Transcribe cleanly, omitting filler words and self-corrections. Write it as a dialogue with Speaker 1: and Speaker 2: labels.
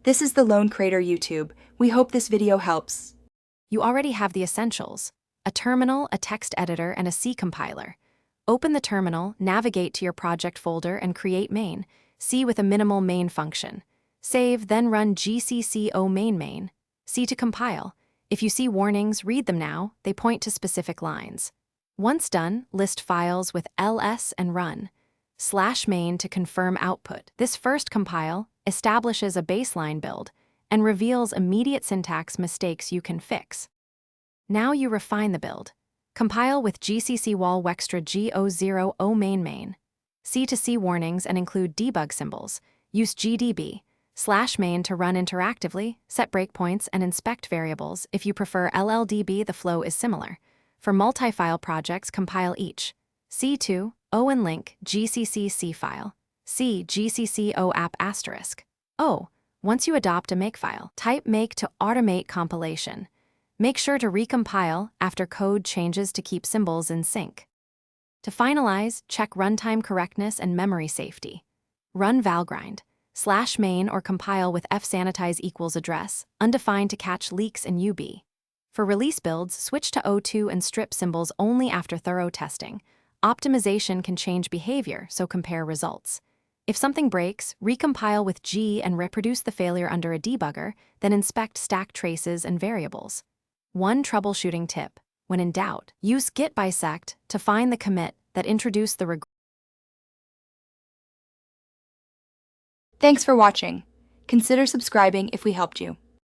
Speaker 1: This is the Lone Crater YouTube. We hope this video helps.
Speaker 2: You already have the essentials: a terminal, a text editor, and a C compiler. Open the terminal, navigate to your project folder, and create main. C with a minimal main function. Save, then run gcc o main. C to compile. If you see warnings, read them now. They point to specific lines. Once done, list files with ls and run. /main to confirm output. This first compile establishes a baseline build and reveals immediate syntax mistakes you can fix. Now you refine the build. Compile with gcc wall wextra g0 o main. C to see warnings and include debug symbols. Use gdb /main to run interactively, set breakpoints, and inspect variables. If you prefer LLDB, the flow is similar. For multi-file projects, compile each. C2, O and link, gcc C file. C, gcc O app asterisk. O, once you adopt a makefile, type make to automate compilation. Make sure to recompile after code changes to keep symbols in sync. To finalize, check runtime correctness and memory safety. Run valgrind. /main or compile with fsanitize equals address, undefined to catch leaks in UB. For release builds, switch to O2 and strip symbols only after thorough testing. Optimization can change behavior, so compare results. If something breaks, recompile with G and reproduce the failure under a debugger, then inspect stack traces and variables. One troubleshooting tip: when in doubt, use git bisect to find the commit that introduced the regression.
Speaker 1: Thanks for watching. Consider subscribing if we helped you.